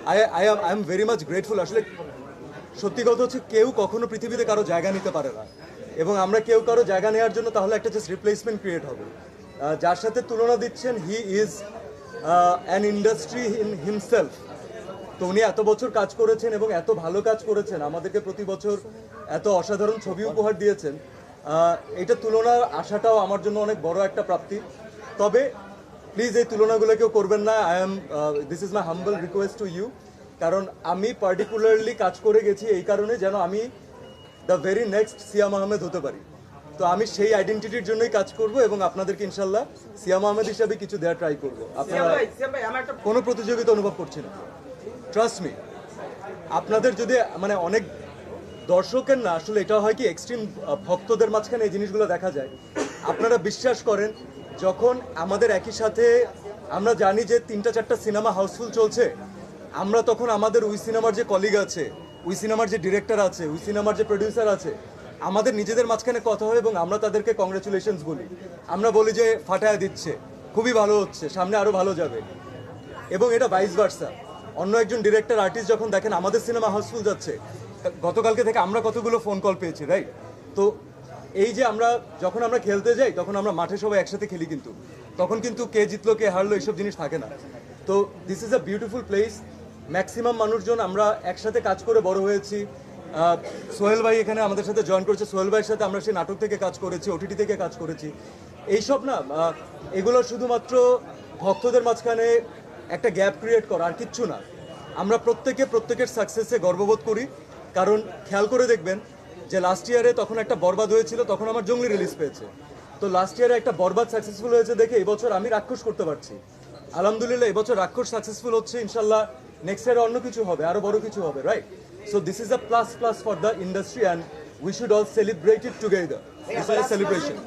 I am very much grateful. আসলে সত্যি কথা হচ্ছে কেউ কখনো পৃথিবীতে কারো জায়গা নিতে পারে না, এবং আমরা কেউ কারো জায়গা নেওয়ার জন্য তাহলে একটা জাস্ট রিপ্লেসমেন্ট ক্রিয়েট হবে। যার সাথে তুলনা দিচ্ছেন, he is an industry in himself. তো উনি এত বছর কাজ করেছেন এবং এত ভালো কাজ করেছেন, আমাদেরকে প্রতি বছর এত অসাধারণ ছবি উপহার দিয়েছেন। এটা তুলনা আসাটাও আমার জন্য অনেক বড় একটা প্রাপ্তি। তবে প্লিজ এই তুলনাগুলো কেউ করবেন না। This is my humble request to you. কারণ আমি পার্টিকুলারলি কাজ করে গেছি এই কারণে যেন আমি দ্য ভেরি নেক্সট সিয়াম আহমেদ হতে পারি। তো আমি সেই আইডেন্টিটির জন্যই কাজ করব এবং আপনাদেরকে ইনশাল্লাহ সিয়াম আহমেদ হিসাবে কিছু দেওয়ার ট্রাই করবো। আপনারা কোনো প্রতিযোগিতা অনুভব করছি না, ট্রাস্ট মি। আপনাদের যদি মানে অনেক দর্শকের না, আসলে এটা হয় কি এক্সট্রিম ভক্তদের মাঝখানে এই জিনিসগুলো দেখা যায়। আপনারা বিশ্বাস করেন, যখন আমাদের একই সাথে আমরা জানি যে 3-4টা সিনেমা হাউসফুল চলছে, আমরা তখন আমাদের ওই সিনেমার যে কলিগ আছে, ওই সিনেমার যে ডিরেক্টর আছে, ওই সিনেমার যে প্রডিউসার আছে, আমাদের নিজেদের মাঝখানে কথা হয় এবং আমরা তাদেরকে কংগ্রেচুলেশনস বলি। আমরা বলি যে ফাটায় দিচ্ছে, খুবই ভালো হচ্ছে, সামনে আরও ভালো যাবে। এবং এটা ভাইস ভার্সা। অন্য একজন ডিরেক্টর আর্টিস্ট যখন দেখেন আমাদের সিনেমা হাউসফুল যাচ্ছে, গতকালকে থেকে আমরা কতগুলো ফোন কল পেয়েছি, রাইট? তো এই যে যখন আমরা খেলতে যাই তখন আমরা মাঠে সবাই একসাথে খেলি, কিন্তু তখন কিন্তু কে জিতলো কে হারলো এইসব জিনিস থাকে না। তো this is a beautiful place. Maximum মানুষজন আমরা একসাথে কাজ করে বড় হয়েছি। সোহেল ভাই এখানে আমাদের সাথে জয়েন করেছে, সোহেল ভাইয়ের সাথে আমরা সেই নাটক থেকে কাজ করেছি, ওটিটি থেকে কাজ করেছি। এইসব না, এগুলো শুধুমাত্র ভক্তদের মাঝখানে একটা গ্যাপ ক্রিয়েট করা, আর কিচ্ছু না। আমরা প্রত্যেকের সাকসেসে গর্ববোধ করি। কারণ খেয়াল করে দেখবেন যে লাস্ট ইয়ারে তখন একটা বরবাদ হয়েছিল, তখন আমার জঙ্গলি রিলিজ পেয়েছে। তো লাস্ট ইয়ারে একটা বরবাদ সাকসেসফুল হয়েছে দেখে এবছর আমি রাক্ষস করতে পারছি। আলহামদুলিল্লাহ এবছর রাক্ষস সাকসেসফুল হচ্ছে, ইনশাল্লাহ নেক্সট ইয়ারে অন্য কিছু হবে, আরো বড় কিছু হবে, right? So this is a plus for the industry and we should all celebrate it together. This is a celebration.